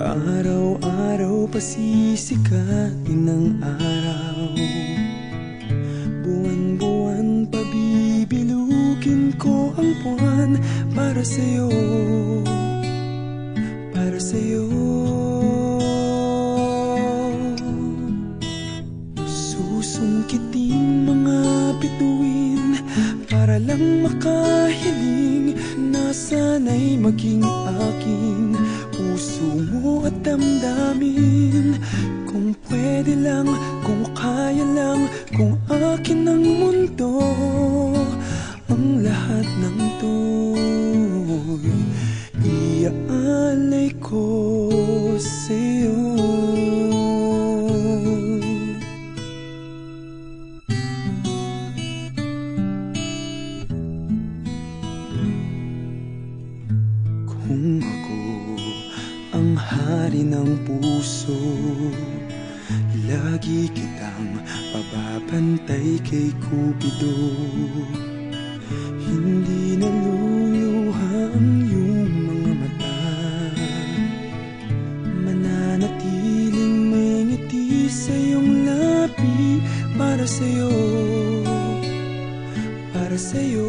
Araw-araw pasisikatin ng araw, buwan-buwan pabibilugin ko ang buwan para sa'yo, para sa'yo. Susungkitin mga bituin para lang makahiling na sana'y maging aking puso mo at damdamin. Kung pwede lang, kung kaya lang, kung akin ang mundo, ang lahat ng to'y iaalay ko sa'yo. Kung ako ang hari ng puso, lagi kitang pababantay kay Cupido. Hindi naluluha ang iyong mga mata, mananatiling may ngiti sa iyong labi para sa'yo, para sa'yo.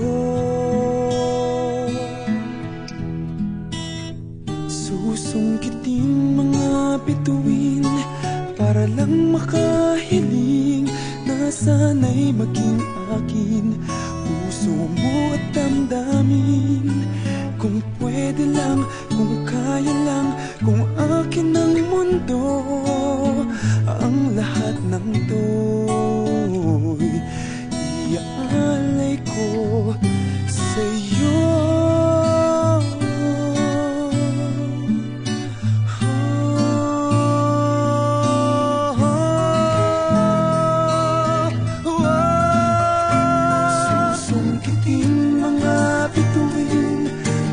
Susungkitin mga bituin para lang makahiling na sana'y maging akin puso mo at damdamin. Kung pwede lang, kung kaya lang, kung akin ang mundo, ang lahat ng to'y iaalay ko sa'yo.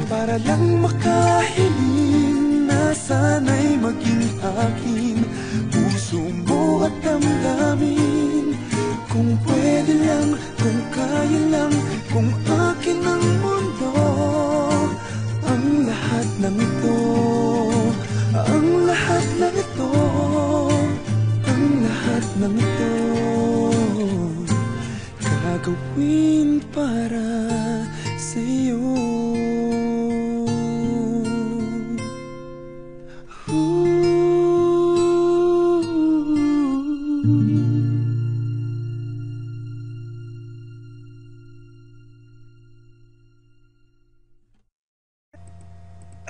Para lang makahiling na sana'y maging akin puso mo at damdamin. Kung pwede lang, kung kaya lang, kung akin ang mundo, ang lahat ng ito, ang lahat ng ito, ang lahat ng ito, gagawin para sa'yo.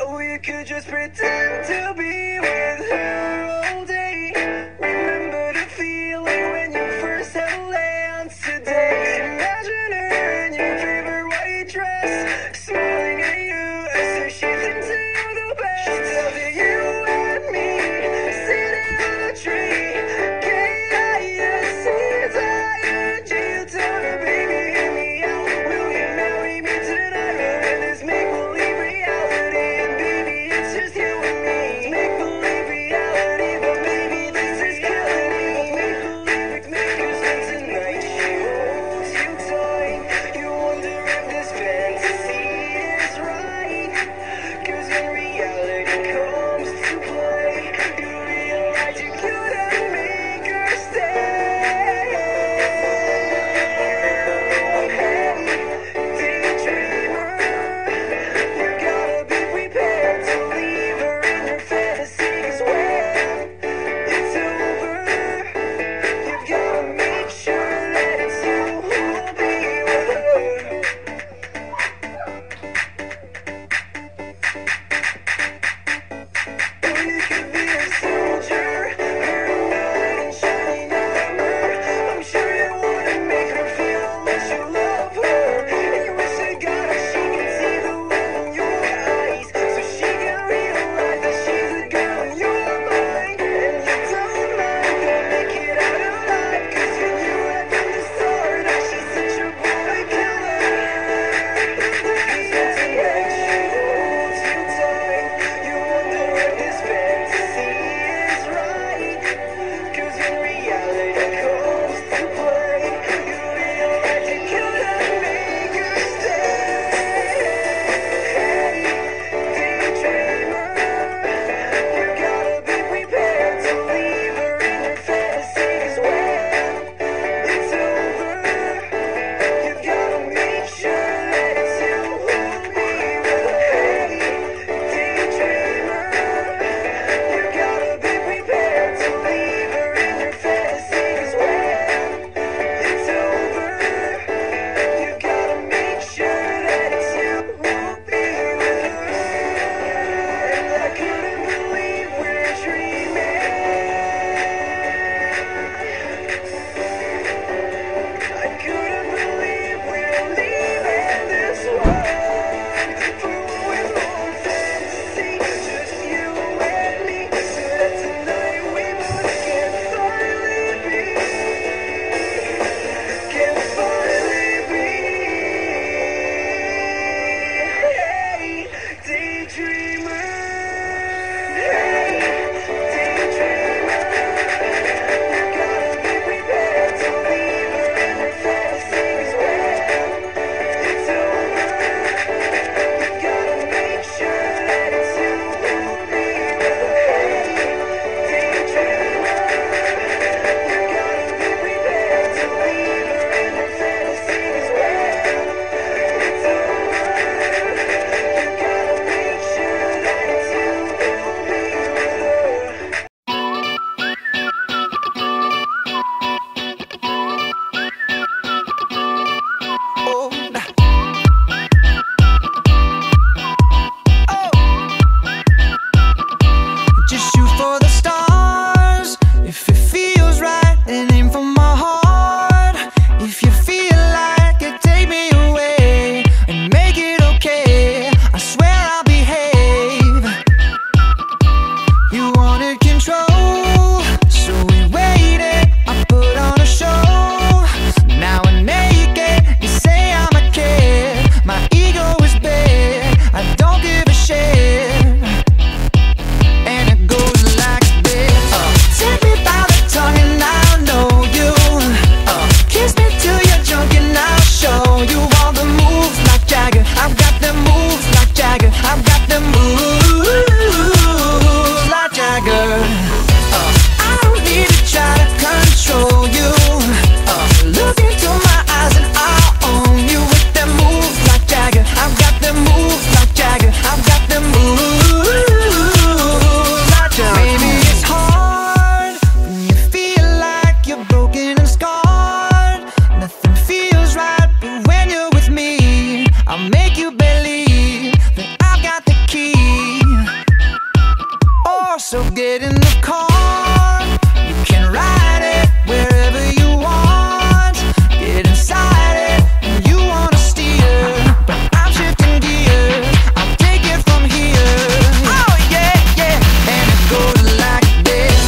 We could just pretend to be with her all day. Remember the feeling when you first held hands today. Imagine her in your favorite white dress, smiling at you as she thinks that you're the best. She tells you and me, sitting on a tree. K-I-S-C-I-N-G. You tell me, baby, hear me out. Will you marry me tonight? In this make-believe reality, and baby, it's just you and me. Make-believe reality. So get in the car, you can ride it wherever you want. Get inside it, and you wanna steer, but I'm shifting gears, I'll take it from here. Oh yeah, yeah, and it goes like this.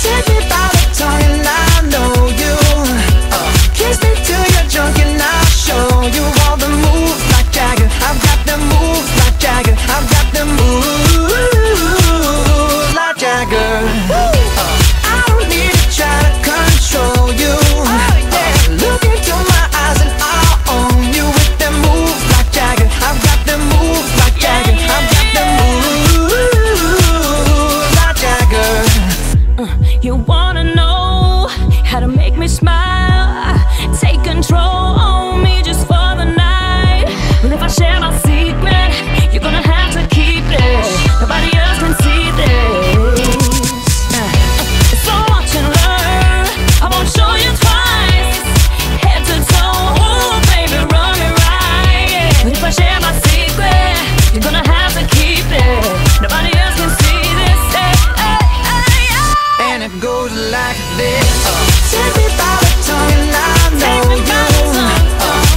Take me by the tongue and I know you. Kiss me till you're drunk and I'll show you all the moves like Jagger. I've got the moves like Jagger. I've got the moves like Jagger. I don't need to try to control you. Look into my eyes and I'll own you with them moves like Jagger. I've got the moves like Jagger. I've got the moves like Jagger. You wanna know how to make me smile? Take control on me just for the night. But if I share my secret, you're gonna have to keep it. Nobody else can see this. It's so watch and learn. I won't show you twice. Head to toe, ooh, baby, run it right. But if I share my secret, you're gonna have to keep it. Nobody else can see this. And it goes like this. Take me by the tongue and I know you.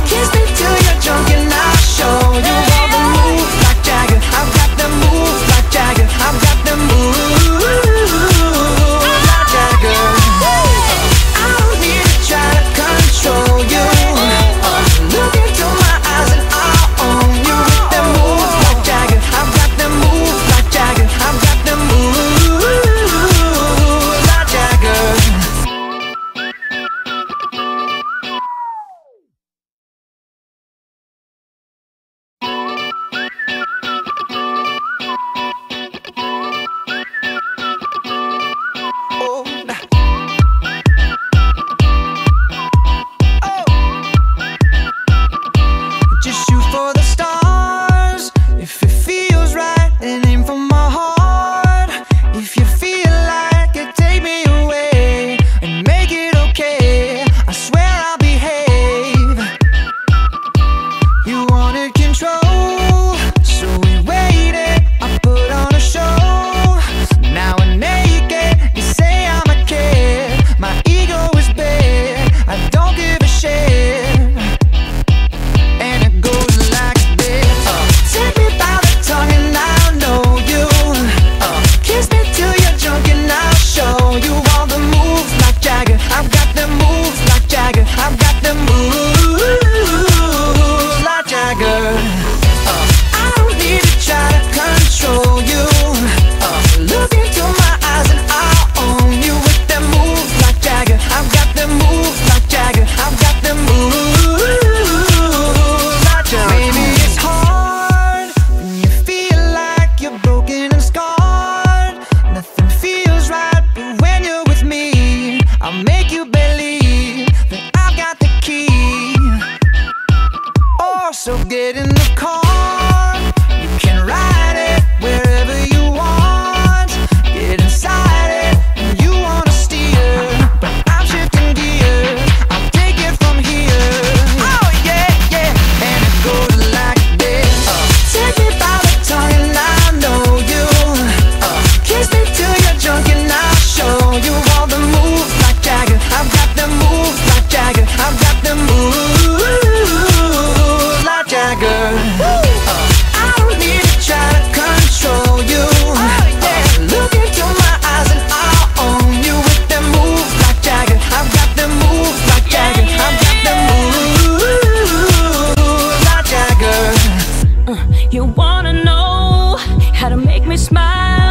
Kiss me till you're drunk and I'll show you all the moves like Jagger. I've got the moves like Jagger. I've got the moves like Jagger. I don't need to try to control you. Look into my eyes and I'll own you with the moves like Jagger. I've got the moves like Jagger. I've got the moves like Jagger. Oh, nah. Oh. Just shoot for the stars. If it feels right, and aim for my heart. If you feel like it, take me away and make it okay. I swear I'll behave. You wanted control, so we waited. I put on a show. Now we're naked. You say I'm a kid. My ego is bad. I don't give a shit. And it goes like this. Take me by the tongue and I know you. Kiss me till you're drunk and I'll show you all the moves like Jagger. I've got the moves like Jagger. I've got the moves like Jagger. I don't need to try to control you. Look into my eyes and I'll own you with them moves like Jagger. I've got the moves like Jagger. I've got the moves like Jagger. Maybe it's hard when you feel like you're broken and scarred. Nothing feels right, but when you're with me, I'll make you believe that I've got the key. Oh, so get in the car, you can ride it wherever you want. Get inside it, and you wanna steer, but I'm shifting gears, I'll take it from here. Oh yeah, yeah, and it goes like this. Take me by the tongue and I know you. Kiss me till you're drunk and I'll show you all the moves like Jagger. I've got the moves like Jagger. I've got the moves like Jagger. I don't need to try to control you. Look into my eyes and I'll own you with them moves like Jagger. I've got the moves like Jagger. I've got the moves like Jagger. You wanna know how to make me smile?